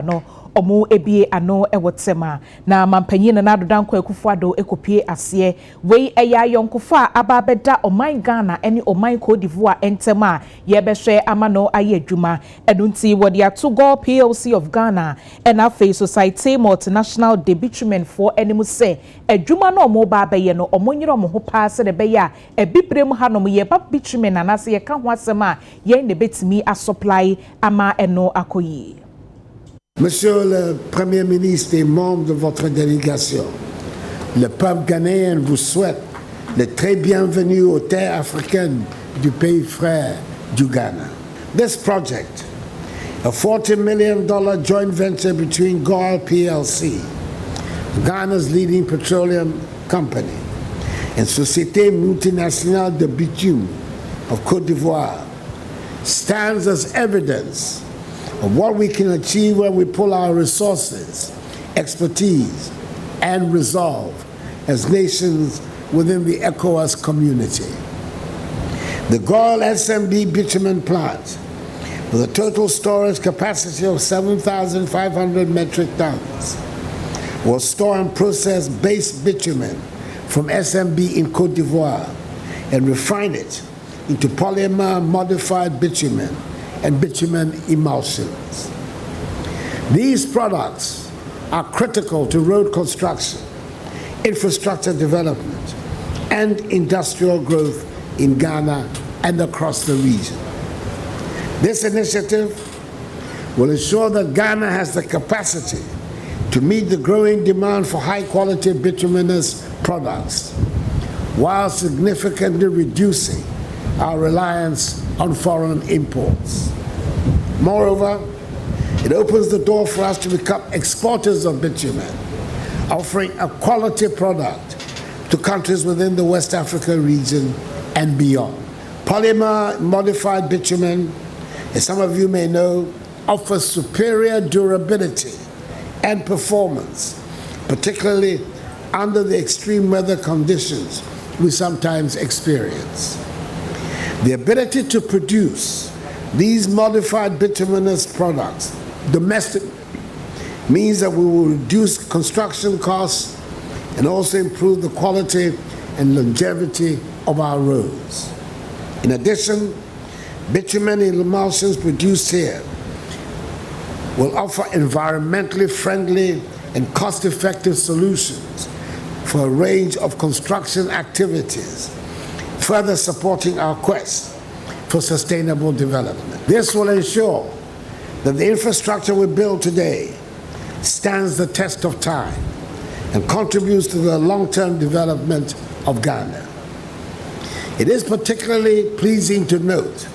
no omo ebie ano ewotema na mampanyin na adodanko ekufuado ekopie ase wei eya yonkofa ababeda oman Ghana eni oman Cote d'Ivoire entema yebehwe amano aye adwuma edunti wodi atogo PLC of Ghana and afi society multinational Bitumen for enimu se adwuma no omo ba beye no omo nyiro mo ho paase de beya ebibrem hanom ye ba Bitumen anase ye ka ho asema ye ne betimi a supply ama eno akoyi. Monsieur le Premier ministre et membres de votre délégation, le peuple ghanéen vous souhaite le très bienvenue aux terres africaines du pays frère du Ghana. This project, a $40 million joint venture between GOIL PLC, Ghana's leading petroleum company, and Société Multinationale de Bitumen of Côte d'Ivoire, stands as evidence of what we can achieve when we pull our resources, expertise, and resolve as nations within the ECOWAS community. The GOIL SMB bitumen plant, with a total storage capacity of 7,500 metric tons, will store and process base bitumen from SMB in Côte d'Ivoire and refine it into polymer modified bitumen and bitumen emulsions. These products are critical to road construction, infrastructure development, and industrial growth in Ghana and across the region. This initiative will ensure that Ghana has the capacity to meet the growing demand for high-quality bituminous products while significantly reducing our reliance on foreign imports. Moreover, it opens the door for us to become exporters of bitumen, offering a quality product to countries within the West Africa region and beyond. Polymer modified bitumen, as some of you may know, offers superior durability and performance, particularly under the extreme weather conditions we sometimes experience. The ability to produce these modified bituminous products domestically means that we will reduce construction costs and also improve the quality and longevity of our roads. In addition, bitumen emulsions produced here will offer environmentally friendly and cost-effective solutions for a range of construction activities, further supporting our quest for sustainable development. This will ensure that the infrastructure we build today stands the test of time and contributes to the long-term development of Ghana. It is particularly pleasing to note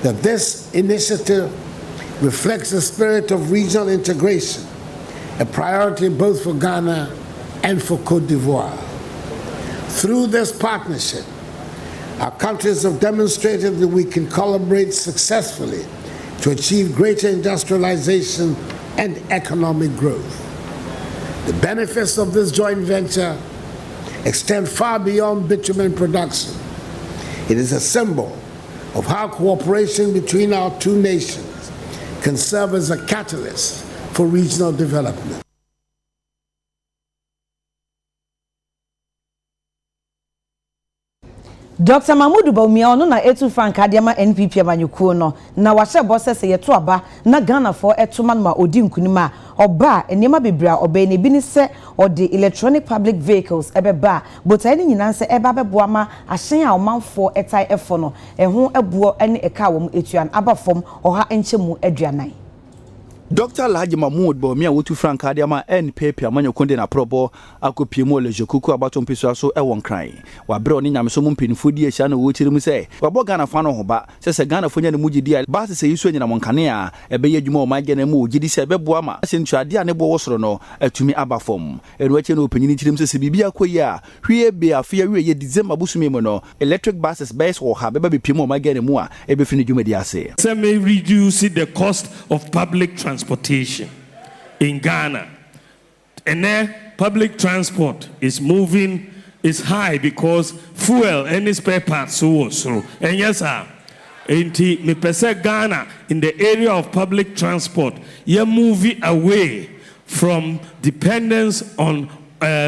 that this initiative reflects the spirit of regional integration, a priority both for Ghana and for Côte d'Ivoire. Through this partnership, our countries have demonstrated that we can collaborate successfully to achieve greater industrialization and economic growth. The benefits of this joint venture extend far beyond bitumen production. It is a symbol of how cooperation between our two nations can serve as a catalyst for regional development. Dr. Mahmoud Baumia ono na etu frank adiama NPP amanyukuo no na wahye bose se yeto aba na Ghana for etuma no ma odi nkunima oba enema bebra oba ne bi ni se odi electronic public vehicles ebeba botai ni nyina se eba beboa ma ahyen a omanfo etai efo no eho ebuo ene eka wom etuan abafom oha enchemu aduanan. Dr. Alhaji Mahmoud Baumia wotu frank adiama NPP amanyokonde na probo akopiemu le jokuku abato mpiso aso ewon kran wa bre oni nyameso mu mpinifo di ehia na wo kyeremu se wabo Ghana fa no hoba se Ghana fo nya ne mugidi a ba se yiso nyina monkane a ebe yadwuma o magene mu ogidi se beboa ma se ntuade a ne bo wosoro no atumi abafom enu ache no opanyini kyerem se bibia koyi a hwie be afia wie ye December busumi mu no electric buses base wo ha beba bepiemu o magene mu a ebe fini dwumadi ase. Some may reduce the cost of public transportation in Ghana. And then public transport is high because fuel and spare parts so. And yes, sir. Enti me pese Ghana in the area of public transport, ye moving away from dependence on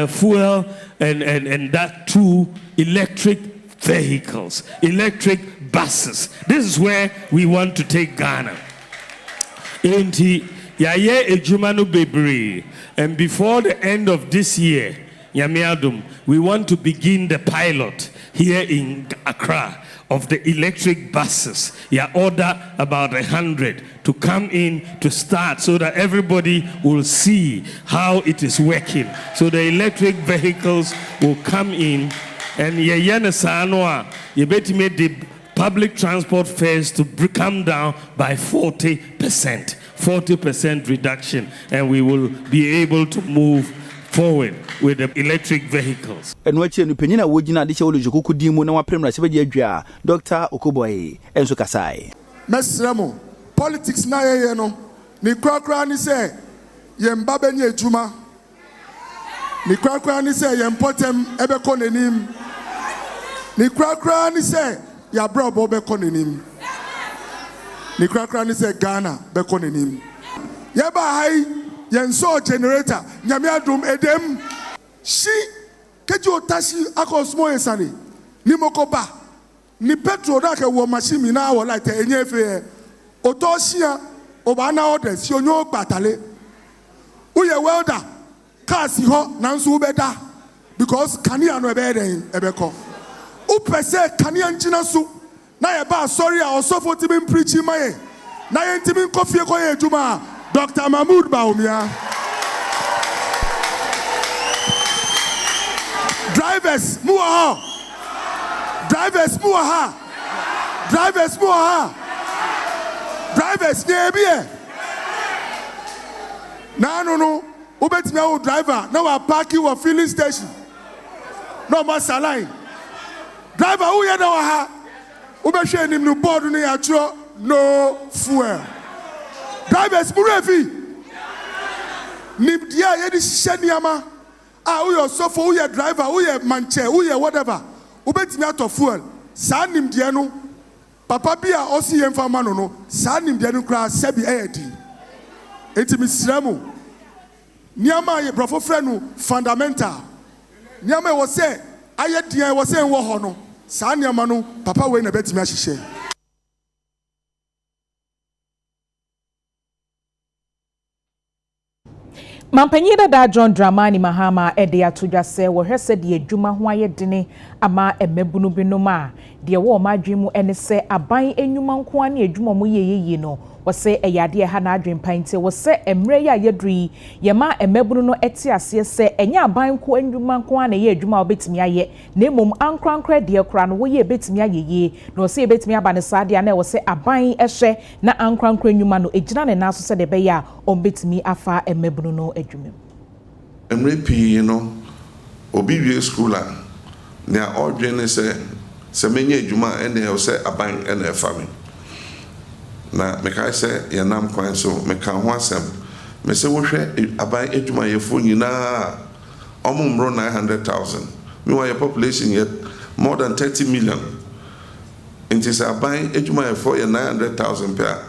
fuel and that to electric vehicles, electric buses. This is where we want to take Ghana. Enti yaye ejumanu bebre, and before the end of this year, Yamiadum, we want to begin the pilot here in Accra of the electric buses. Order about 100 to come in to start so that everybody will see how it is working. So the electric vehicles will come in, and you better make the public transport fares to come down by 40%. 40% reduction, and we will be able to move forward with the electric vehicles. And what you penina wojina disha olo jokuku dimu na wapremra sebeji edwa Dr. Okoboy Enso Kasai. Mesremo politics na ye no ni kwakra ni se ye mbabe ni ejuma ni kwakra ni se ye mpotem ebeko nenim ni kwakra ni se ya brobo beko nenim ni kwakra ni se Ghana beko nenim ye ba hai yenso generator nyamiadum edem shi kejo tashi akosmo esani ni mokoba ni petrol da ke wo machine na wo light enye fe otoshia obana order si onyo gbatale uye welder cars ho nanso ubeda because kania no ebe den ebeko upese kania nchina so na ye ba sorry a osofo tibi preaching maye na ye tibi kofie ko ye juma Dr. Mahmoud Baumia. Drivers, muaha. Drivers, muaha. Drivers, muaha. Drivers, nebie. No. Ubet me driver. Now I park you a filling station. No more saline. Driver, who you know ha? Ubet she him no board ni atro no fuel. Drivers murefi nibdia ye di sheniama uyo sofo uye driver uye manche uye whatever ubetimi ato fuel sa nimdia no papa bia osi ye mfama no sa nimdia no kra sebi eyedi enti misremu niama ye brofo frɛ no fundamental niama wo se ayedian wo se nwo ho no sa niama no papa we na betimi ahihye. Mampanyi da John Dramani Mahama ede atodwa se wo hwese de adwuma ho ayedene ama emebunu binom a de wo madwemu ene se aban enwuma nko an adwuma mo yeyeye no wo se eyade ha na adwen pante wo se emre ya yedri yema emebunu no ete ase se enya aban nko enwuma nko an ye adwuma obetimi aye na emom ankrankra de kora no wo ye betimi ayeye no se betimi aba ne sade na wo se aban ehwe na ankrankra enwuma no ejina ne naso se de be ya ombetimi afa emebunu no adwuma. Emre no obi wie school a na odwene se menye adwuma ene o se aban ene efami na meka se yenam kwan so meka ho asem me se wo hwe aban adwuma yefo nyina omumro 900,000 me wa your population yet more than 30 million into se aban adwuma yefo ye 900,000 per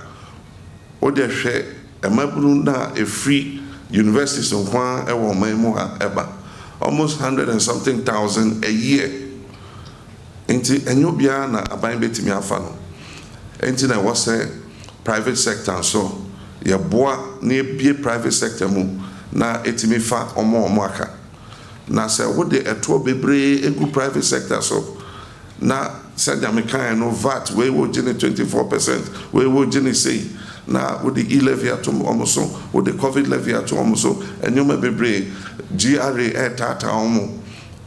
o de hwe emaburu na free universities in Kwan ewo maimu eba almost 100 and something thousand a year. Inti enyo bia na aban betimi afa no. Inti na wo say private sector so ye boa na ebie private sector mu na etimi fa omo aka. Na say wo de eto bebre egu private sector so na say American no VAT we wo gene 24% we wo gene say na with the e-levy atom almost with the COVID levy atom almost and you may be GRA tata omo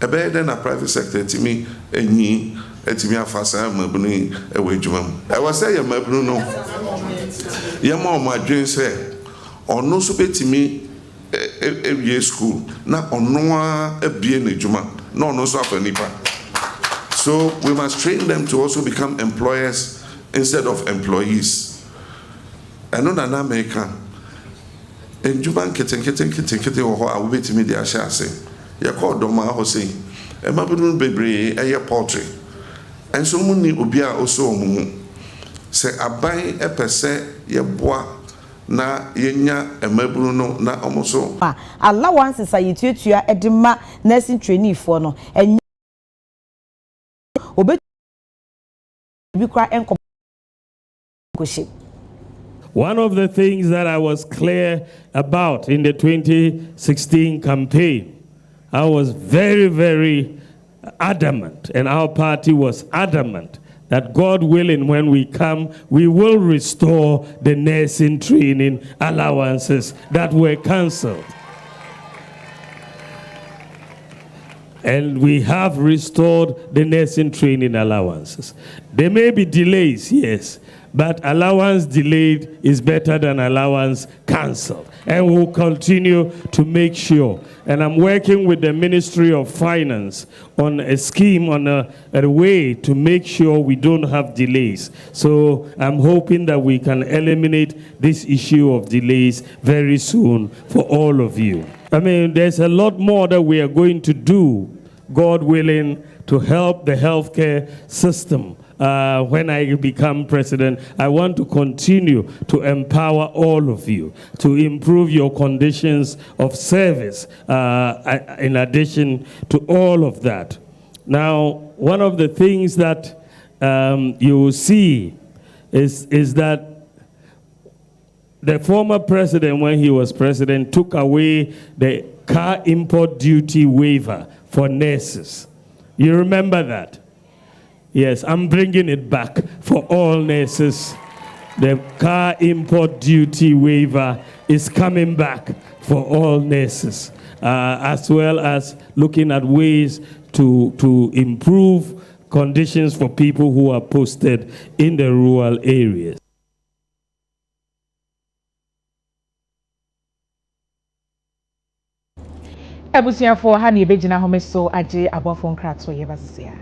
ebe then a private sector timi enyi etimi afasa mabuni ewe djuma I was say mabunu no ye ma o adwen say ono so betimi e school na ono a ebie na djuma na ono so afa nipa so we must train them to also become employers instead of employees. I know that America and Juban kitten or I will be to me the Ashase. You called Doma Hose, a Mabun Bebre, a poultry, and so many Ubia also. se aban epese yeboa na yenya emabunu no na omoso allowances ayetuatua edema nursing trainee for no enye obe bikwa enko. One of the things that I was clear about in the 2016 campaign, I was very, very adamant, and our party was adamant, that God willing, when we come, we will restore the nursing training allowances that were cancelled. And we have restored the nursing training allowances. There may be delays, yes, but allowance delayed is better than allowance cancelled. And we'll continue to make sure. And I'm working with the Ministry of Finance on a scheme, on a way to make sure we don't have delays. So I'm hoping that we can eliminate this issue of delays very soon for all of you. I mean, there's a lot more that we are going to do, God willing, to help the healthcare system. When I become president, I want to continue to empower all of you to improve your conditions of service, in addition to all of that. Now, one of the things that you will see is that the former president, when he was president, took away the car import duty waiver for nurses. You remember that? Yes, I'm bringing it back for all nurses. The car import duty waiver is coming back for all nurses, as well as looking at ways to improve conditions for people who are posted in the rural areas. Ebusiafo ha na ebegyina home so age abofo nkrato ye basisia.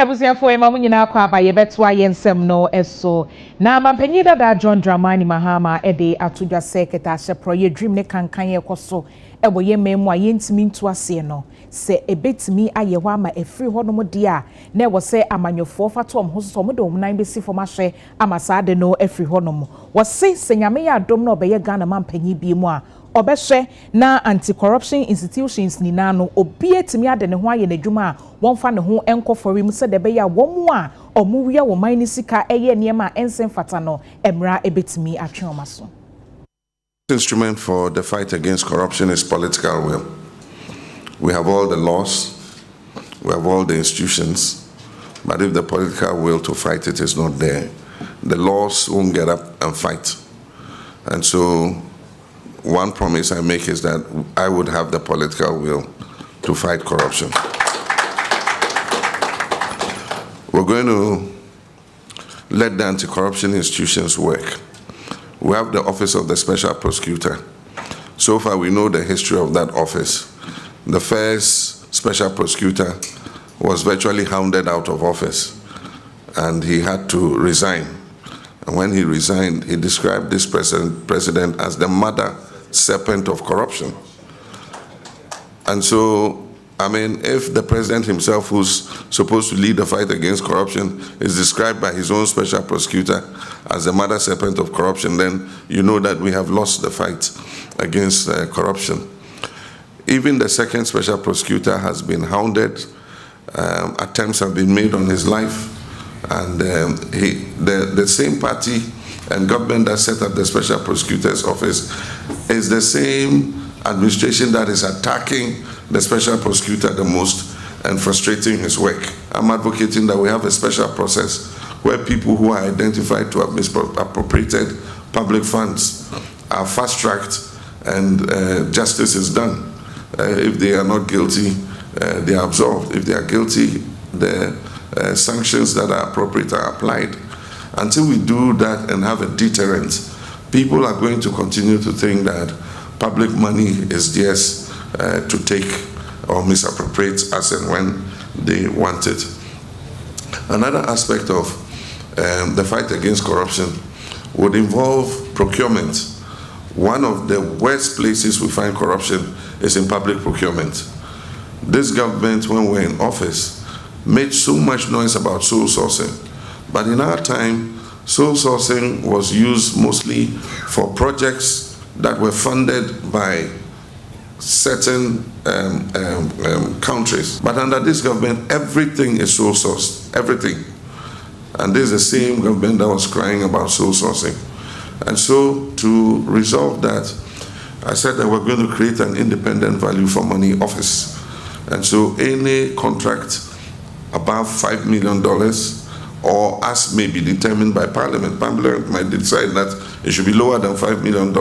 abusiafo ema mu nyina akwa aba yebeto ayensem no eso na mampanyi dada John Dramani Mahama ede atodwa seketa ahye proye dream ne kankan yekoso ebo ye memu a yentimi ntu ase no se ebetimi aye ho ama efri ho no mo de a na ewo se amanyofo fatom ho so mo de omnan besi fo mahwe ama saade no efri ho no mo wo se senyame ya dom no obeye Ghana mampanyi bi mu a obehwe na anti-corruption institutions ni nano obi etimi ade ne ho aye n'adwuma a wonfa ne ho enkofori mu se de be ya womu a omuwia wo man ni sika eye niema ensen fata no emra ebetimi atwe omaso. Instrument for the fight against corruption is political will. We have all the laws, we have all the institutions, but if the political will to fight it is not there, the laws won't get up and fight. And so one promise I make is that I would have the political will to fight corruption. We're going to let the anti-corruption institutions work. We have the Office of the Special Prosecutor. So far, we know the history of that office. The first Special Prosecutor was virtually hounded out of office, and he had to resign. And when he resigned, he described this president as the mother serpent of corruption. And so, I mean, if the president himself, who's supposed to lead the fight against corruption, is described by his own special prosecutor as the mother serpent of corruption, then you know that we have lost the fight against corruption. Even the second special prosecutor has been hounded. Attempts have been made on his life. And the same party and government that set up the special prosecutor's office is the same administration that is attacking the special prosecutor the most and frustrating his work. I'm advocating that we have a special process where people who are identified to have misappropriated public funds are fast-tracked and justice is done. If they are not guilty, they are absolved. If they are guilty, the sanctions that are appropriate are applied. Until we do that and have a deterrent, people are going to continue to think that public money is theirs to take or misappropriate as and when they want it. Another aspect of the fight against corruption would involve procurement. One of the worst places we find corruption is in public procurement. This government, when we're in office, made so much noise about sole sourcing. But in our time, sole sourcing was used mostly for projects that were funded by certain countries. But under this government, everything is sole sourced, everything. And this is the same government that was crying about sole sourcing. And so to resolve that, I said that we're going to create an independent value for money office. And so any contract above $5 million, or as may be determined by Parliament might decide that it should be lower than $5 million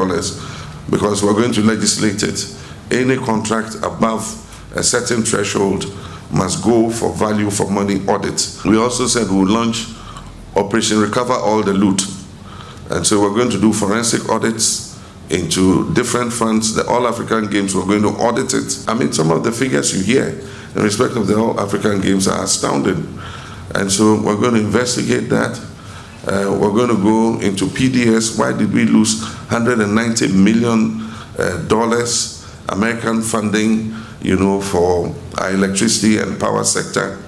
because we're going to legislate it. Any contract above a certain threshold must go for value for money audit. We also said we'll launch Operation Recover All the Loot. And so we're going to do forensic audits into different funds. The All African Games, we're going to audit it. I mean, some of the figures you hear in respect of the All African Games are astounding. And so we're going to investigate that. We're going to go into PDS. Why did we lose $190 million American funding, you know, for our electricity and power sector?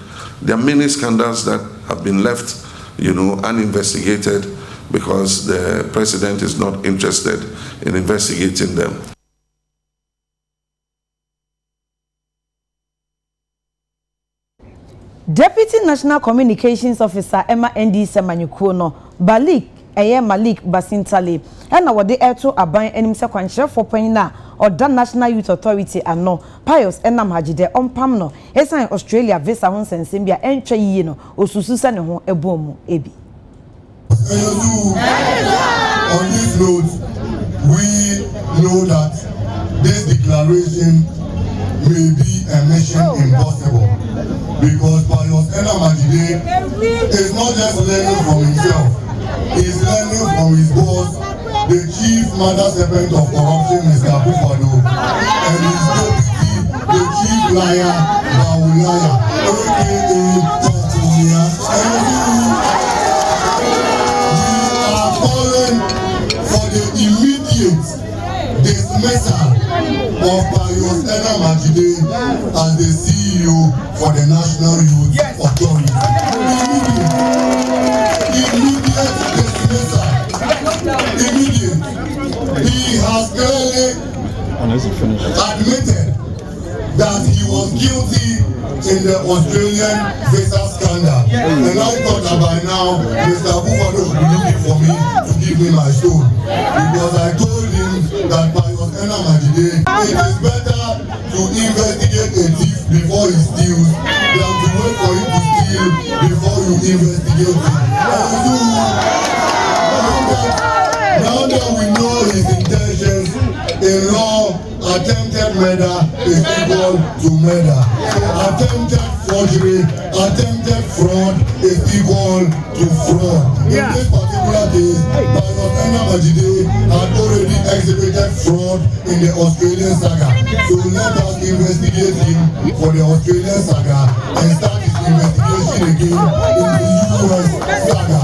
There are many scandals that have been left, you know, uninvestigated because the president is not interested in investigating them. Deputy National Communications Officer Emma ND Semanyuko no Malik Basintale and our day to aban enim se kwanche for penina or Dan National Youth Authority ano Pius enam hagide ompam no esan Australia visa hon sensembia entwa yiye no osusu se ne ho ebomu ebi. On this note, we know that this declaration may be a mission impossible because Pius Enamajide is not just learning from himself, he's learning from his boss, the chief mother serpent of corruption, Mr. Bufalo, and his deputy, the chief liar, Baulaya, aka today as the CEO for the National Youth Authority. Immediate. He has clearly admitted that he was guilty in the Australian visa scandal. And I thought that by now, Mr. Buffalo would be looking for me to give me my stone. Because I told him that by it is better to investigate a thief before he steals than to wait for him to steal before you investigate him. Now that we know his intentions in law, attempted murder is equal to murder. So attempted forgery, attempted fraud is equal to fraud. In this particular case, Majide had already exhibited fraud in the Australian saga. So let us investigate him for the Australian saga and start his investigation again in the US saga.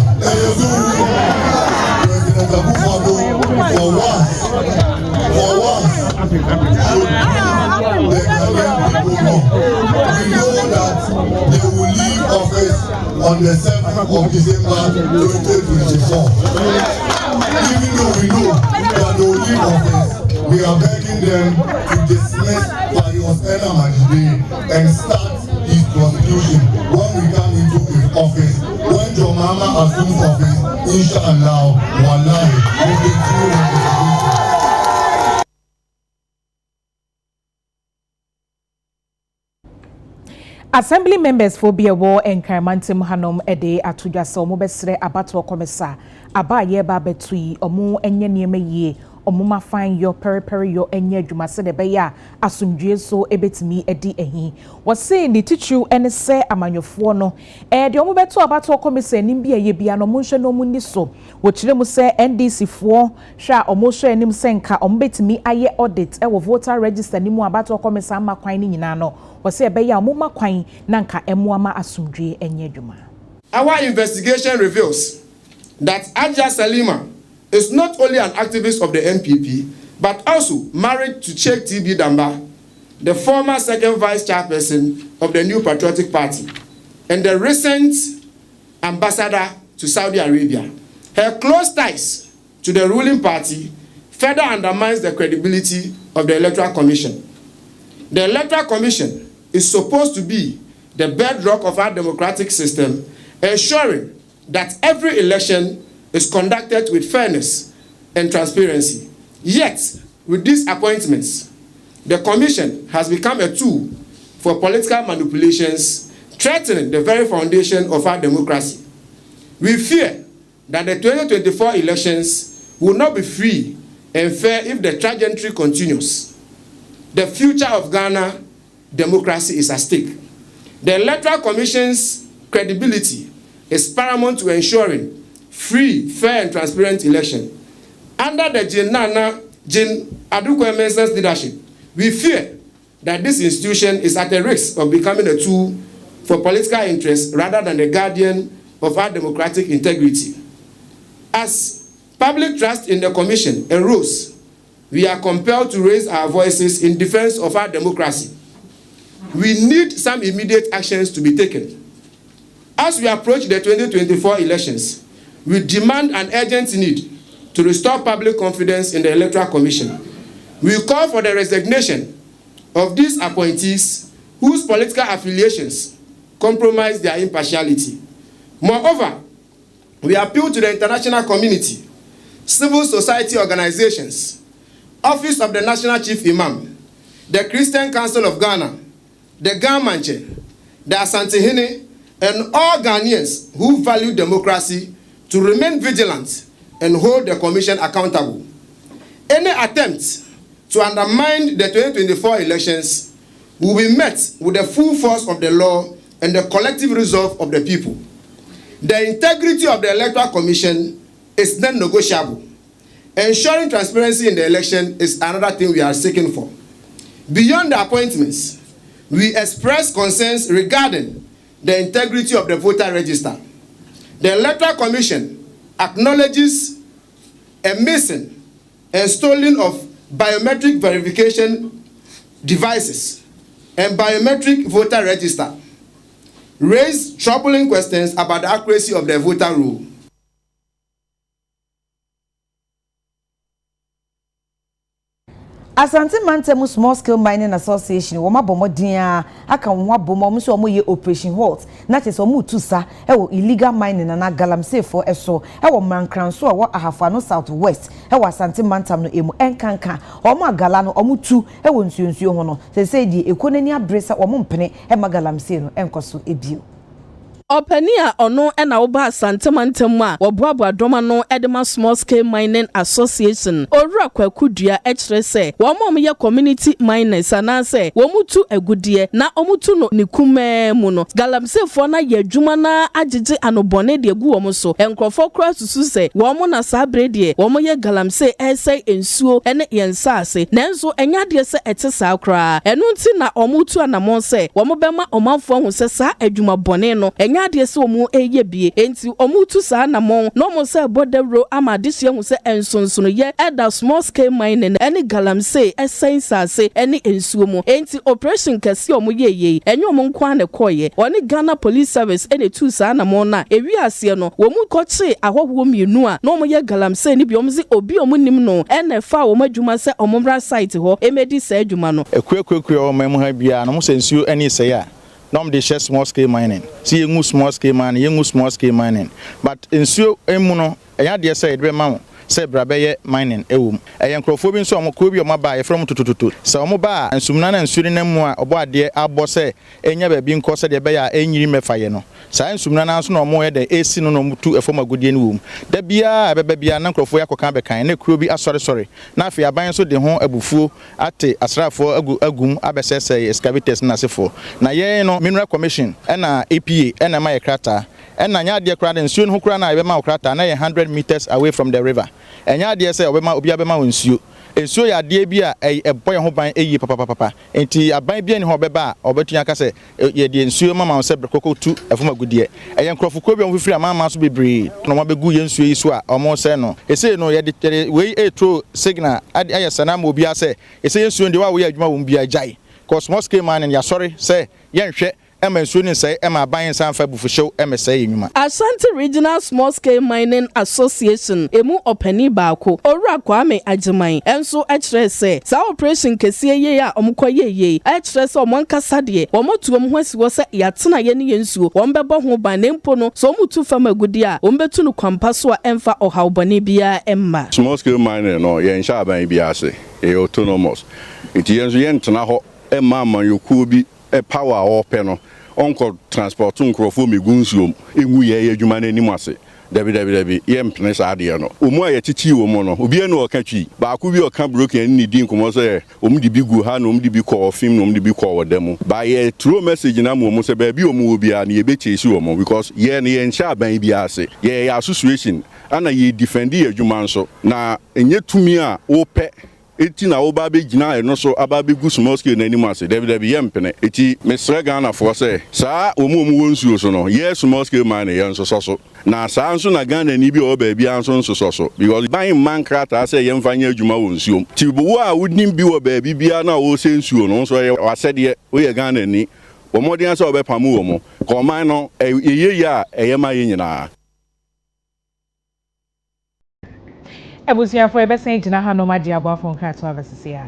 President Akufo-Addo, for once, the Ghanaian people know. We know that they will leave office on the 7th of December 2024. Even though we know that they will leave office, we are begging them to dismiss Parios Majide and start his prosecution when we come into his office. When John Mahama assumes office, inshallah, wallahi, we will through the prosecution. Assembly members for be a war and Karamantim Hanom Ede Atuja so mobesre abato komesa aba ye ba betui omu enye nieme ye omuma fan yo periperi yo enye dwuma se de beya asumdue so ebetimi edi ehi wo say ni tichu ene se amanyofo no de omu beto abato komesa nim bia ye bia no monhwe no mu ni so wo kire mu se NDC fo hwa omu hwe nim se nka omu betimi aye audit e wo voter register ni mu abato komesa amakwan ni nyina no wase beya omuma kwan nanka emuama asumdue enye dwuma. Our investigation reveals that Aja Salima is not only an activist of the NPP but also married to Sheikh TB Damba, the former second vice chairperson of the New Patriotic Party and the recent ambassador to Saudi Arabia. Her close ties to the ruling party further undermines the credibility of the Electoral Commission. The Electoral Commission is supposed to be the bedrock of our democratic system, ensuring that every election is conducted with fairness and transparency. Yet, with these appointments, the Commission has become a tool for political manipulations, threatening the very foundation of our democracy. We fear that the 2024 elections will not be free and fair if the trajectory continues. The future of Ghana democracy is at stake. The Electoral Commission's credibility is paramount to ensuring free, fair, and transparent election. Under the Jane Adukwe-Mensah's leadership, we fear that this institution is at a risk of becoming a tool for political interests rather than the guardian of our democratic integrity. As public trust in the Commission erodes, we are compelled to raise our voices in defense of our democracy. We need some immediate actions to be taken. As we approach the 2024 elections, we demand an urgent need to restore public confidence in the Electoral Commission. We call for the resignation of these appointees whose political affiliations compromise their impartiality. Moreover, we appeal to the international community, civil society organizations, Office of the National Chief Imam, the Christian Council of Ghana, the Gamanche, the Asantehene, and all Ghanaians who value democracy to remain vigilant and hold the Commission accountable. Any attempt to undermine the 2024 elections will be met with the full force of the law and the collective resolve of the people. The integrity of the Electoral Commission is non-negotiable. Ensuring transparency in the election is another thing we are seeking for. Beyond the appointments, we express concerns regarding the integrity of the voter register. The Electoral Commission acknowledges a missing and stolen of biometric verification devices and biometric voter register raised troubling questions about the accuracy of the voter roll. Asante Mantemu Small Scale Mining Association woma bomodia aka won abomo mo so omoye operation halt na che so mo tusa e wo illegal mining na galamsey for eso e wo mankranso a wo ahafano southwest e wo Asante Mantam no emu enkanka omo agala no omo tu e wo nsuonsuo ho no se di ekonani abresa omo mpene e magalamsey no enkoso ebio Openia ono ena oba Asante Mantam a woboabo doma no Edema Small Scale Mining Association owura kwakudua ekire se wo mom ye community miners anase wo mutu agudie na omutu no nikume mu no galamsey for na ye adwuma na agege anobone de egu wo mo so enkrofo kra susu se wo mo na sabre de wo mo ye galamsey esai ensuo ene yensase nanso enya de se etesa kra enu nti na omutu anamon se wo mo bema omanfo hu se sa adwuma bone no enya de se omu eye bie enti omutu sa namon no mo se bodero ama de se hu se ensonsono ye eda small scale mining ene galamsey esensase ene ensuo mu enti operation kase omu ye enye omu nkwa ne koye oni Ghana Police Service ene tu sa namon na ewi ase no wo mu koche ahoho mienu a no mo ye galamsey ni bi omzi obi omu nim no ene fa wo madwuma se omumra site ho emedi sa adwuma no ekwekwe o memu ha bia no mo sensuo ene se ya nom de share small scale mining see yengu small scale mining yengu small scale mining but ensuo emu no eya de say de ma se brabe mining ewum eyenkrofo bi nso omko bi omaba ye from tutututu se omoba ensumna na ensuri na mu a obo ade abo se enya ba bi nko se de be ya enyiri mefaye no sa ensumna na nso na omo ye de esi no no mutu efom agudie ne wum da bia bebe bia na nkrofo yakoka be kan na kuro bi asore na afi aban so de ho abufuo ate asrafo agum abesese excavators na sefo na ye no mineral commission na APA na ma krata na nya de kra de nsuo no kra na be ma krata na ye 100 meters away from the river enya de say obema obi abema nsuo ensuo ya de bi a eboy ho ban eyi papa enti aban bi ani ho beba obetunya ka se ye de nsuo mama se brokoko tu efoma gudie eyen krofoko bi on fifiri amama so bebre no ma begu ye nsuo yi so a omo se no ese no ye de we etro signal aye sanam obi ase ese nsuo de wa wo ye adwuma wo bia jai cosmos scale man ya sorry say ye nhwe Emensuoni say Emma buying some fabu show MSA Numa. Asante Regional Small Scale Mining Association emu openi baako owura Kwame Ajimai enso ekire se sa operation kesie ye a omkoye ye ekire se omonkasa de omotu omho asiwo se yatena ye ne yensuo ombebo ho ban nempo no so omutu fam agudi a ombetu no kwampa so a emfa ohawbone bia emma. Small scale mining no ye nsha aban bia ase e autonomous iti yenso ye ntena ho emma manyoku bi power or peno onko transport nkrofo megunsuom enwu ye adwuma na anim ase dabi ye mpene sa ade no omu aye titi wo mo no obi enu oka twi ba ku bi oka broken ni di nkomo se omu di bigu ha no omu di bi ko ofim no omu di bi ko wodam ba ye true message na mo se ba bi omu obi a na ye be chesi wo mo because ye na ye ncha ban bi ase ye association ana ye defend ye adwuma nso na enye tumi a wo pe eti na oba be gina eno so aba be gu small scale na anim ase dabi ye mpene eti mesre Ghana for say saa omu wonsuo so no ye small scale man ye nso so na saa nso na Ghana ni bi o ba bia nso so because ban man krata say ye mfanya adwuma wonsuo ti bo a wodim bi wo ba bia na wo sensuo no nso ye wasede wo ye Ghana ni wo modern say obepamu wo mo ko man no ye ya eye ma ye nyina Ebusiafo ebesen gina ha no magi abafo nka to avesisia.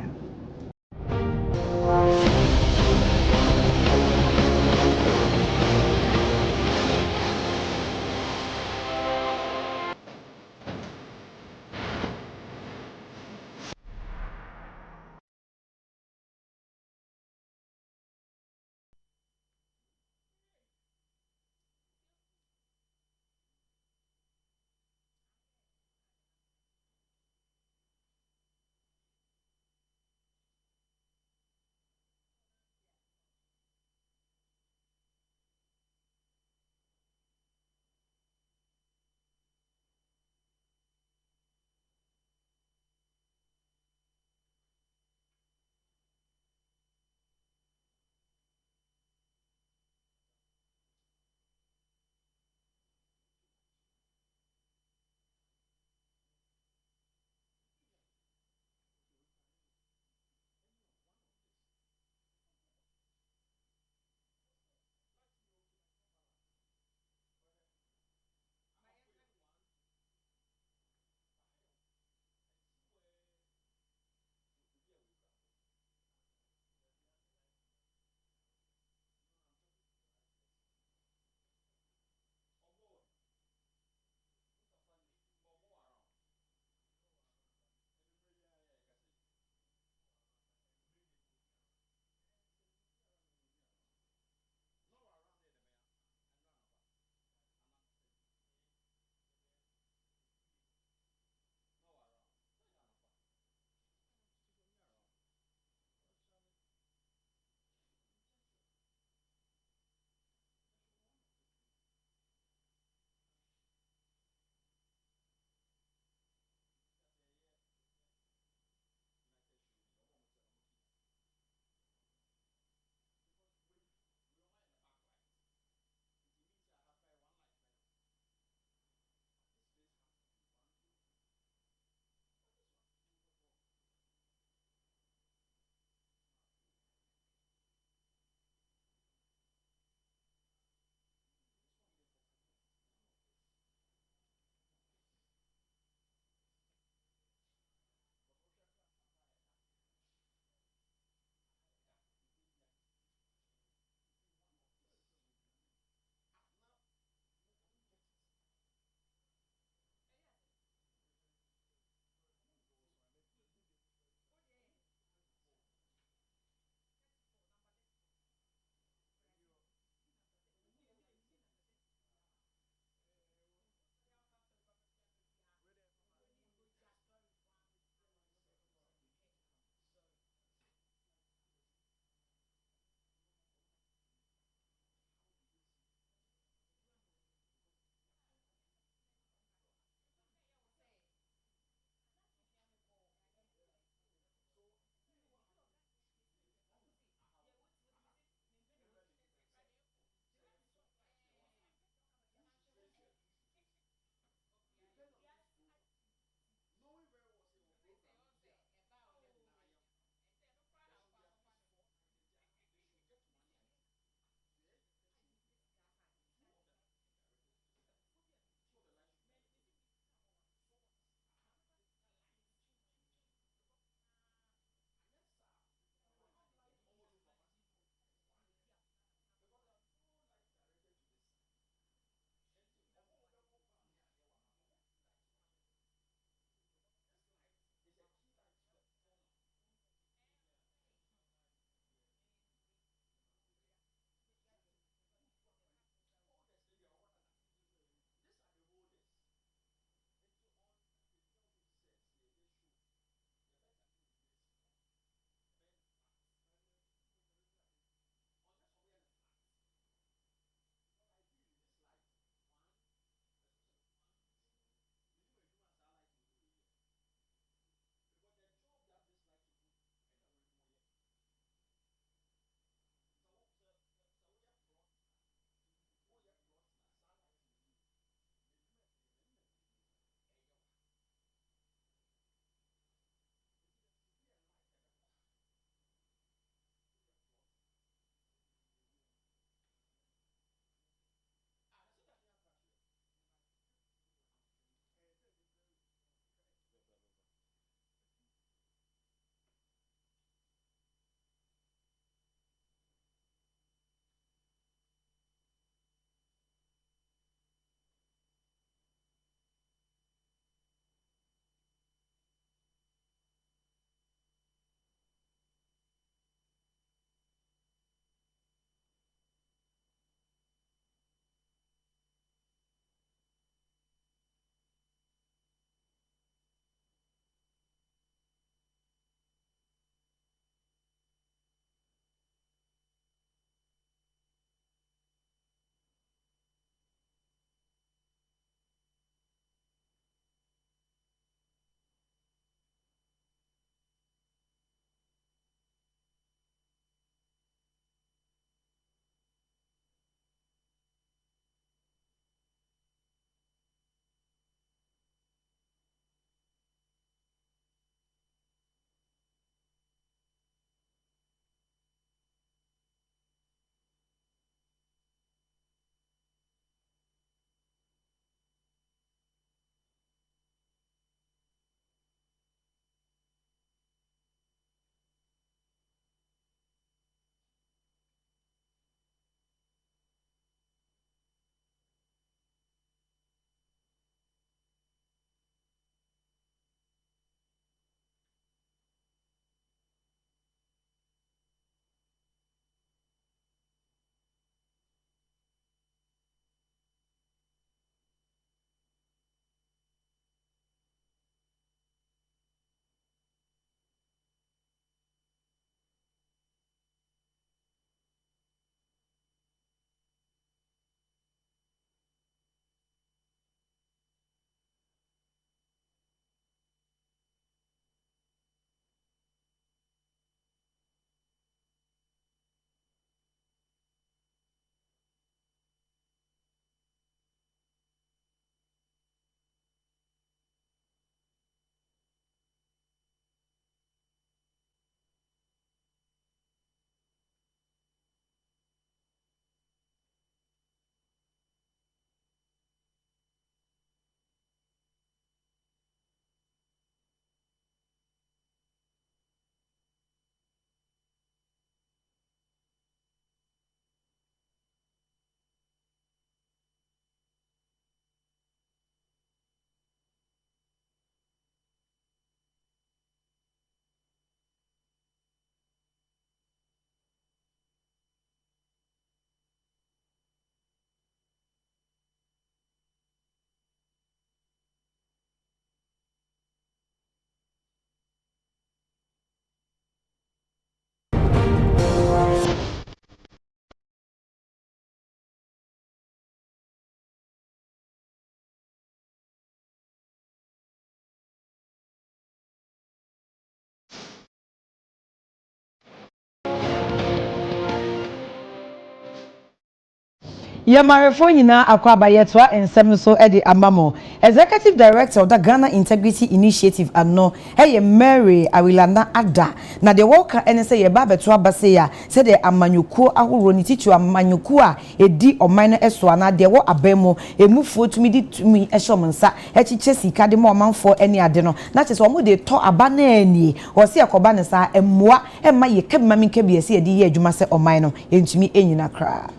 Yamarefo nyina akwaba yetwa ensem so e de amamo. Executive Director of the Ghana Integrity Initiative ano eye Mary Awilana Ada na de woka ene se ye ba beto abase ya se de amanyuku ahoro ni titu amanyuku a edi oman no eso ana de wo abemo emufuo tumi di tumi ehom nsa echiche sika de mo omanfo ene ade no na che so omo de to aba na ani wo se yakoba ne sa emmoa emma ye kebma min kebie se ye di ye adwuma se oman no entumi enyina kra.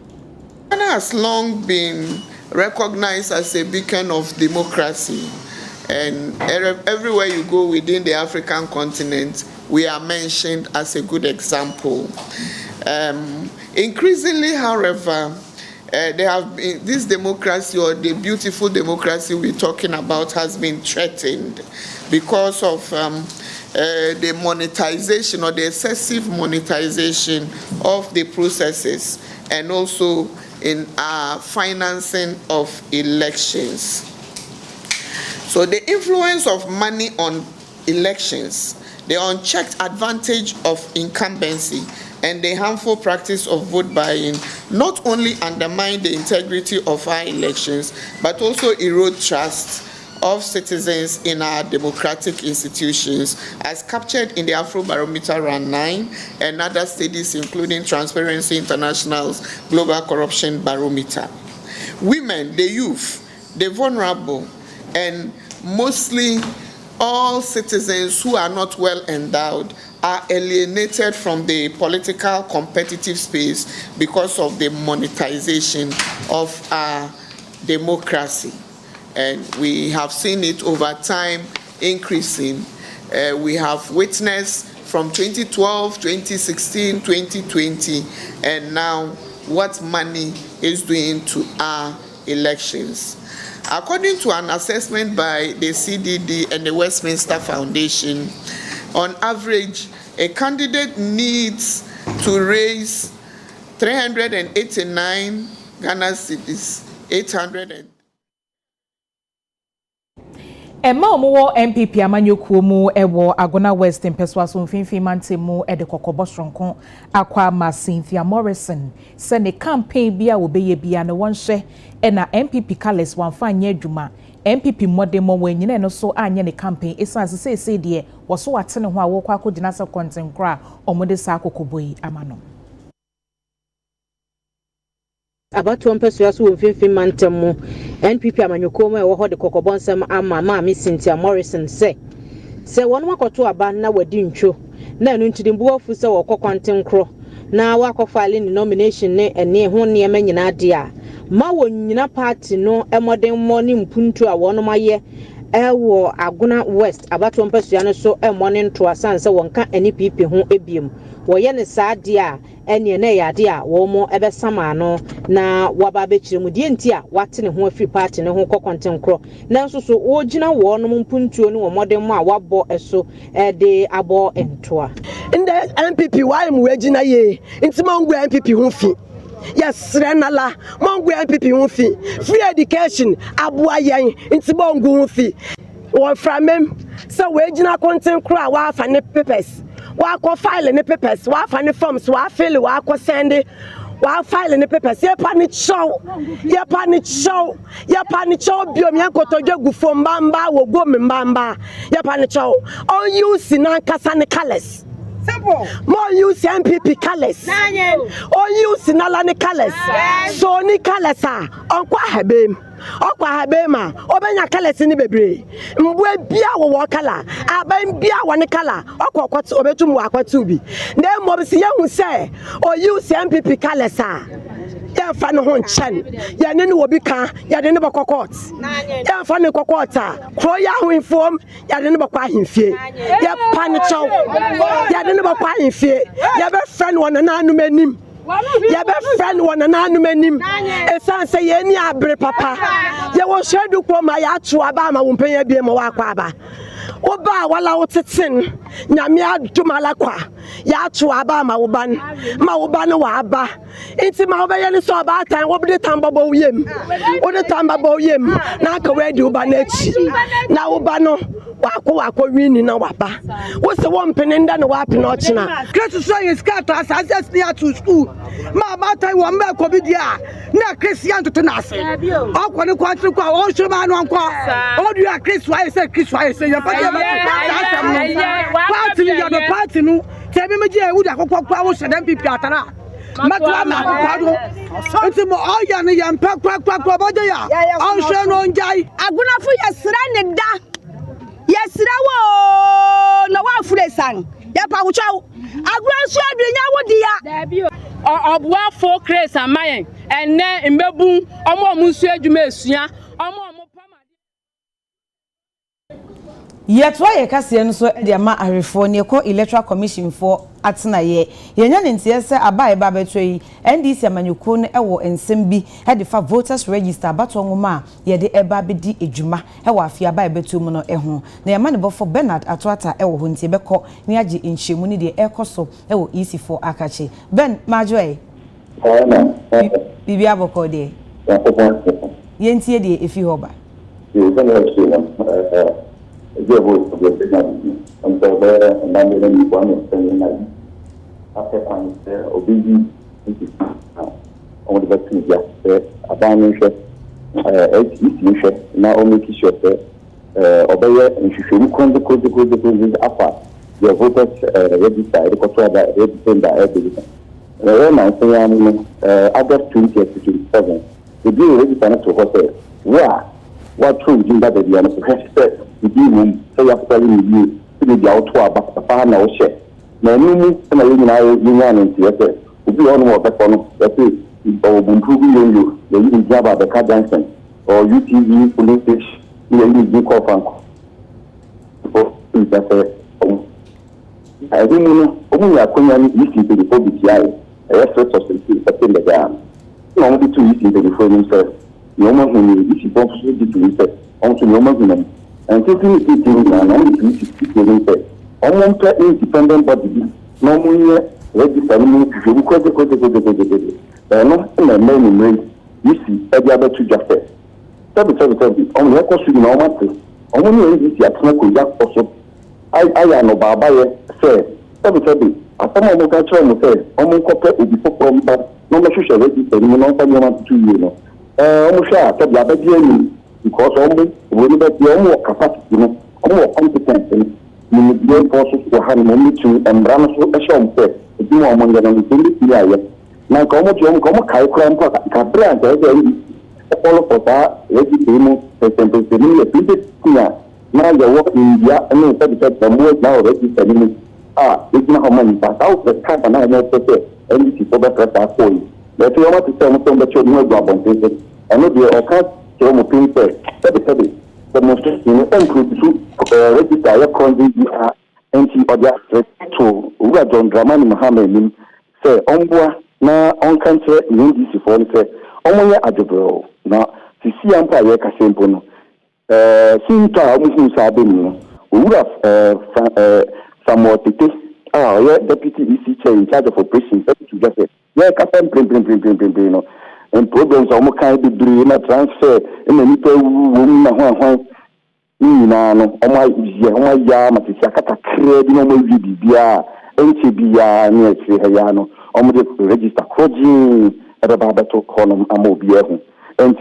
Ghana has long been recognized as a beacon of democracy, and everywhere you go within the African continent, we are mentioned as a good example. Increasingly, however, there have been, this democracy, or the beautiful democracy we're talking about, has been threatened because of the monetization or the excessive monetization of the processes, and also in financing of elections. So the influence of money on elections, the unchecked advantage of incumbency, and the harmful practice of vote buying not only undermine the integrity of our elections, but also erode trust of citizens in our democratic institutions, as captured in the Afrobarometer Round 9 and other studies, including Transparency International's Global Corruption Barometer. Women, the youth, the vulnerable, and mostly all citizens who are not well endowed are alienated from the political competitive space because of the monetization of our democracy. And we have seen it over time increasing. We have witnessed from 2012, 2016, 2020, and now what money is doing to our elections. According to an assessment by the CDD and the Westminster Foundation, on average, a candidate needs to raise 389 Ghana cedis, 800. Emma omo MPP amanyokuo mu ewo Agona West mpeswaso mfimfin mantemu e de kokobo sronko akwa ma Cynthia Morrison se ne campaign bia obeye bia ne wonhye e na MPP Kales wanfa anya adwuma MPP modemo wanyina no so anya ne campaign esanse se de wo so watene ho a wo kwa akogina se kontenkra omode sa akokoboyi amano Abatu mpesua so mfimfin mantemu NPP amanyokuo ewo ho de kokobon sem ama ma Cynthia Morrison se wonu makoto aba na wadi ntwo na enu ntidimbu afu se wo kokwantenkro na wakofile ni nomination ne ene ho ne nyina ade a ma wonyina party no emoden morning mpuntu a wono maye ewo Agona West abatu mpesua no so morning to asanse wonka NPP ho ebiem wo ye ne saade a ene na yade a wo mo ebesama no na waba bekiremu die nti a watene ho afri party ne ho kokwantenkro na nso so ogina wo no mpuntuo ne wo modem mu a wabo eso de abo entoa inde MPP why mu wagina ye nti mongu MPP ho fi yes renala mongu MPP ho fi free education aboa yen nti mongu ho fi wo framem so wagina kontenkro a wa fa ne papers wa ko file ne papers wa fa ne forms wa fill wa ko send wa file ne papers ye pa ni chow biom yan kotodwe gufo mbamba wo go mbamba ye pa ni chow on use na kasa ne colors simple more use MPP colors on use na la ne colors so ni colors a on kwa habem okwa habema obenya colors ni bebre mbwe bia wo kala aban bia woni kala okwa obetum akwatu bi na mo bi se yehu se o use MPP colors a ya fa no ho nchen ya ne no obi ka ya de ne bokokot ya fa ne kokot a kro ya ho inform ya de ne bokwa ahemfie ya pa ne chow ya de ne bokwa ahemfie ya be friend wona na anu manim ya be friend wona na anu manim esanse ye ni abre papa ya wo shedu ko ma ya atu aba ma wo mpanya bie ma wa kwa aba oba wala wotetin nyame adumala kwa ya atu aba ma wo ban wa aba inti ma oba ye ni so aba tan wo bi tamba bo yem wo de tamba bo yem na ka we di oba na echi na oba no wako wini na waba wo se wo mpene nda na wapi na ochina Chris so yin skirt as near to school ma ba tai wo mba ko bidia na Christian to na ase akwa ne kwatri kwa o hwe ma no nkwa o dua Chris wa say ya pa party ya do party no te bi meje ewu da kokwa wo hwe dem pipi atara matwa ma kwado nti mo o ya ne ya mpa kwa boje ya o hwe no njai agunafo ya sra ne da yesira wo no wa fure sang ya pa wuchaw agranso adwenya wo dia obua fo Chris amayen enne mbebu omo munsu adwuma esua omo Yetwa ye kase no so de ama arefo ne ko Electoral Commission for atena ye yenya ne ntie se abae ba betwe NDC amanyuko no ewo ensem bi he de fa voters register bato nwoma ye de eba bedi ejuma he wa afia abae betum no eho na yema ne bofo Bernard Atoata ewo ho ntie beko ne age enhyemu ne de ekoso ewo EC4 akache Ben Majoy Bibi aboko de ye ntie de efi hoba Dia voice of the business, and so there, and then the one is spending like after time there, or busy, on the vaccine, yes, a banning ship, now only ship, obey, and she should come the code apart. The voters register, the control that register everything. When I say August 2027, the bill register to hotel. Where? What true Jimba the Diana said, the demon say after you to the auto about the farmer or share. No, and I union in theatre would be on what the phone that is improving you, the even Java, the car dancing, or UTV police station, you do call from. I don't know, only a common easy to the public eye, a rest of the September down. Only too easy to the phone himself. No one who is supposed to reset onto no maximum. And taking it in an only to almost independent body, no more register me to go to not in a main rate. You see, every other two justice. Only a cost in our matter. Only this year, Jack also. I am no Baba, sir. Every a former culture will say, almost corporate will be for but no social register, no one to you. Almost sure that the other day, because only when you get more capacity, more competence, you need the forces to have money to and run a show. If you want money, then you can be here. Now, come on, come on, crime, Cabra, all of us, registering, the now you work in India, and you said the more now registering. It's not how many, but out the time and I know that and this is over for you. But you want to tell me that you're not going to I know the account to paper. Demonstration register your conduct and see other to John Dramani Mohammed say Ombwa na on country in this for say Omoya Adjobro. Now, to see Empire Casempono. Sinta Musu Sabino, Ura Samuel Tete, deputy EC chair in charge of operations, to just say, yeah, Captain Prim, and problems almost kind of doing a transfer in the little woman. No, my yam at the Sakata credit, no more VBA, NTBA, near Hayano, almost register Croji at a Babato column, Amobia, and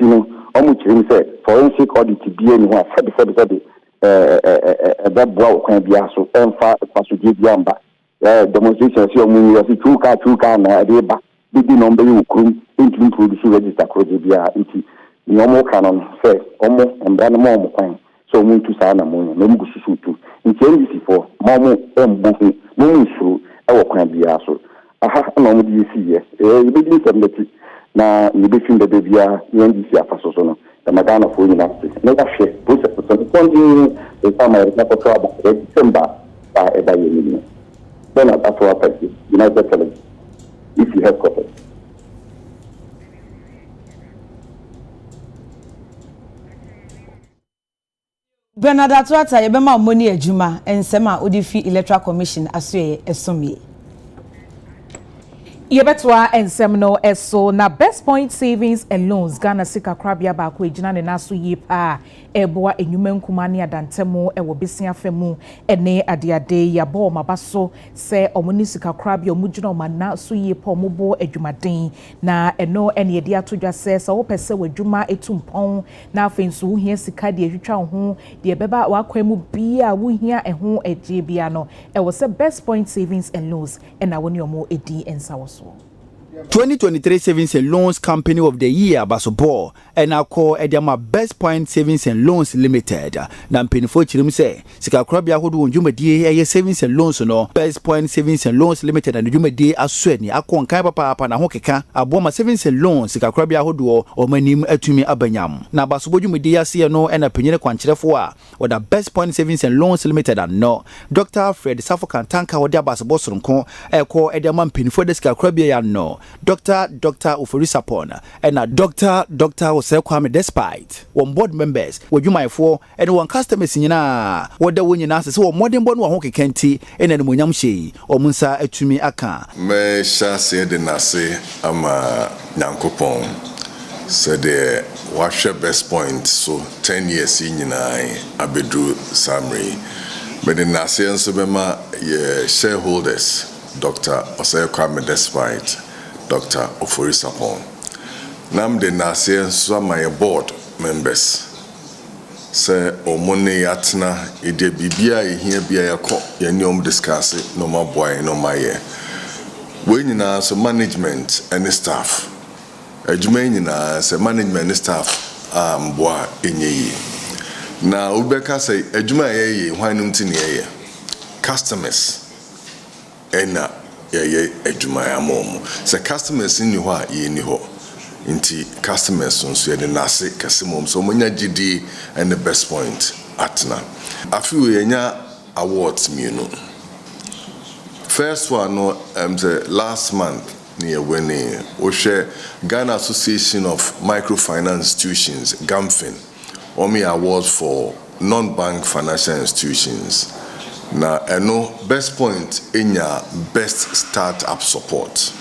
almost said, forensic audit to be anyone, that blow can be also and fast to give Yamba. Demonstrations, your money was 2 car, Reba, big number you could include the register Crojibia, no more canon, say, almost and then more coin. So, moon to Sana Moon, no Mushu, in changes for Momo and Buffy, Moon Shoe, our can be also. I have an only DC, a big somebody. Na nibifin the baby NDC afasoso the magana for university never share process so the continue the time I report to about December by a year then that's what I United States if you have covered Bernard Atoata yebema money ejuma ensema odi fi Electoral Commission asoye esomie Yebetwa and Semino Eso na Best Point Savings and Loans Ghana Sika Krabia ba ko ejina ne naso yipa eboa enyumen kumani adantemo ewo besia femu ene adeade ya bo mabaso se omuni sika krabia omujina omana so yipa omobo adwumaden na eno ene yede atodwa se wo pese wadwuma etumpon na afenso wo hia sika de ehwetwa ho de beba wakwemu bia wo hia eho eje bia no ewo se Best Point Savings and Loans ena woni omo edi ensawoso 2023 Savings and Loans Company of the Year Basobo and I call Edama Best Point Savings and Loans Limited. Nampinfo chirim say sika krabia hodo wonjumadi eye savings and loans no Best Point Savings and Loans Limited and jumadi asweni akon kan papa na ho keka aboma savings and loans sika krabia hodo o manim atumi abanyam na basobo jumadi ase no ena penyere kwankyerefo a oda Best Point Savings and Loans Limited and no Dr. Fred Safokan Tanka oda basobo soronko eko edama mpinfo de sika krabia ya no Dr. Unauthorized and Dr. Kwame despite one board members were you my for and one customers in what the winning answers so modern born one kenti and then munyamshi or munsa etumi aka me sha se de nase ama nyankopon said the washer Best Point so 10 years in abedu samri but the nase and subema shareholders Dr. Kwame despite Dr. Unauthorized. Nam de nase so my board members say omone yatna ide bibia ehia bia yakọ yaniom discuss no ma boy no ma ye we nyina so management and staff adwuma nyina say management and staff boa enyeyi na ubeka say adwuma ye hwanum ti ne ye customers ena ye adwuma ya mom say customers ni ho a ye ni ho inti customers so ye de nase kasimom so monya gidi and the Best Point atna afi we nya awards me no first one no last month near winning o share Ghana Association of Microfinance Institutions GAMFIN omi awards for non-bank financial institutions na eno Best Point enya best startup support.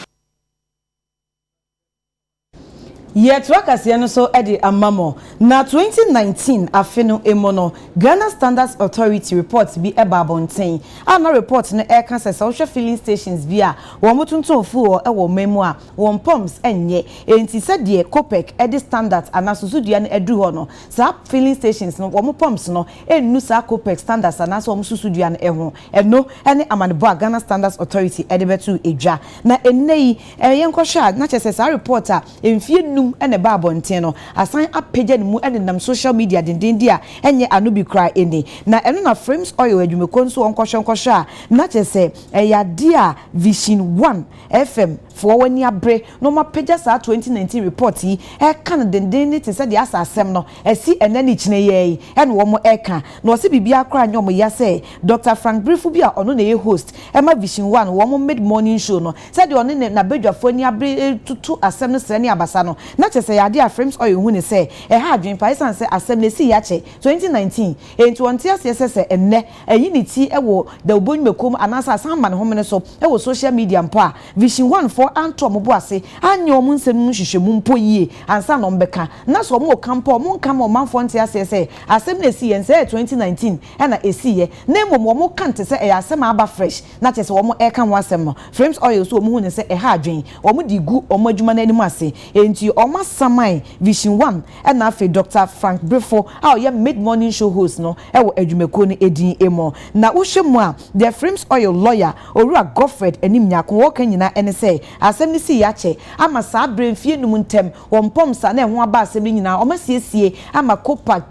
Yet wakasi no so edi amamo na 2019 afeno emono Ghana Standards Authority report bi ebabonten ana report no e kan say social filling stations bi a wo motuntum fu e wo memu a won pumps enye enti se de copec edi standards ana susudua no edu ho no sa filling stations no wo pumps no ennu sa copec standards ana so wo susudua no eho eno ene amanebo Ghana Standards Authority edi betu edwa na enei yenko sha na chese sa report a emfie ene ba bonten no asan apagya ne mu ene nam social media dendindi a enye anubi cry eni na eno na frames oil adwumeko nso onkohwe a na chese yade a Vision 1 FM for wani abre no mapagya sa 2019 report yi e kan dendindi te se de asasem no esi enani kine ye ene wo mo eka na osi bibia kra nyom ya se Dr. Frank Brifu bi a ono na ye host ema Vision 1 wo mo mid morning show no se de ono na badwafo ni abre tutu asem no se ne abasa no na chese yade a frames oil hu ne se ha adwen pa isan se asem ne si ya che 2019 enti wonte ase se enne ayiniti ewo da obonmekom anasa asan man homene so ewo social media mpo a Vision 1 for anto mo bo ase anyo mo nsem no hwehwemu mpo yie ansa no mbeka na so mo kampo mo nka mo manfo nte ase se asem ne si yen se 2019 na esi ye na mo mo kante se asem aba fresh na chese wo mo eka ho asem no frames oil so mo hu ne se ha adwen wo mo digu o mo adwuma na anim ase enti Oma Samai Vision 1 and afi Dr. Frank Brifo how ye mid morning show host no ewo adwumeko ni edin emo na wohwemu a the frames oil lawyer Owura Godfred enim nyako wo kan nyina ene say asem ni si yache ama sa bremfie num ntem won pomsa na ho aba asem nyina oma siesie ama kopa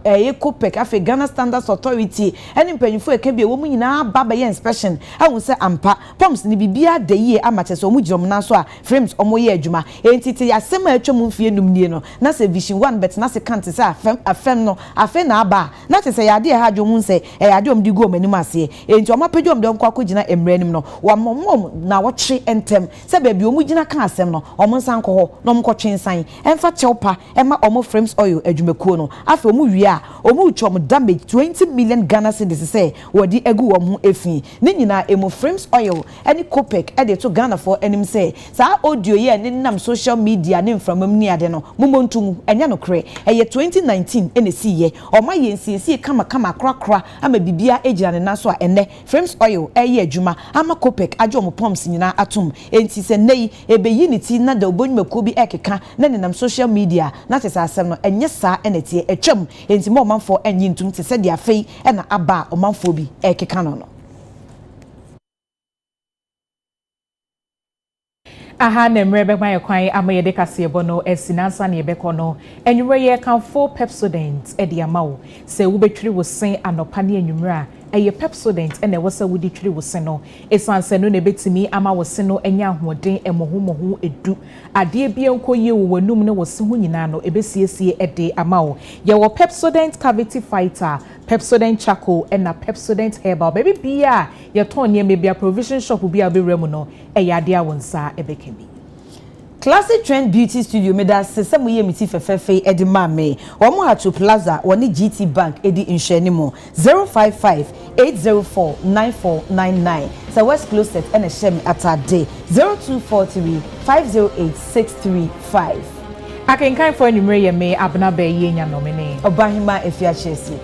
copec afi Ghana Standards Authority ene mpanyfo eka bi wo mu nyina baba ye inspection ahun se ampa poms ni bibia de ye ama chese omu girom na so a frames omo ye adwuma entity asem a atwam mfie num nie no na se Vision 1 bet na se kante se afem no afe na aba na te se yade ha dwo mu se yade om di go manim ase enti o mapedwom de nkwa kogina emrenim no wa momom na wo twe entem se ba bi omu gina ka asem no omo nsan kɔ hɔ no omo kɔtwe nsan emfa chewpa ema omo frames oil adwumekuo no afi omu wie a omu chom damage 20 million Ghana cedis say wodi egu omo efi ne nyina emu frames oil any copec e de to Ghana for enim say sa audio ye ne nam social media ne mframam ni ade no momontum enya no kre eye 2019 ene siye oma ye nsiesi kama krakra ama bibia ejira ne naso a ene frames oil eye adwuma ama copec ajo omo pumps nyina atom enti se nei ebe unity na da obonwumako bi ekeka na ne nam social media na tesa asem no enye sa enetie etwam enti mo manfo enyi ntum te se dia fei na aba omanfo bi ekeka no. Aha na mrebe kwa kwan amaye de kasebo no esinansa na yebeko no enwure ye kanfo Pepsodent e de amawo se wo betwiri wo sen anopa ne enwure a eye Pepsodent e na wosa wodi twiri wo sen no esanse no na betimi ama wo sen no enya ahoden emohomoho edu ade bia nkoye wo wanum ne wo sen ho nyina no ebesiesie e de amawo ye wo Pepsodent cavity fighter Pepsodent charcoal and na Pepsodent herbal baby bia ye ton ne bia provision shop bia be remu no e ya de awonsa e bekemi. Classic Trend Beauty Studio me da se semu ye miti fefefe edi mame omo ha to plaza woni GT Bank edi nhwenimo 055-804-9499 so West Closet ene shem atade 0243-508-635 Akenkan for enumere ye me abna be ye nya nomene Obahima Efia Chesid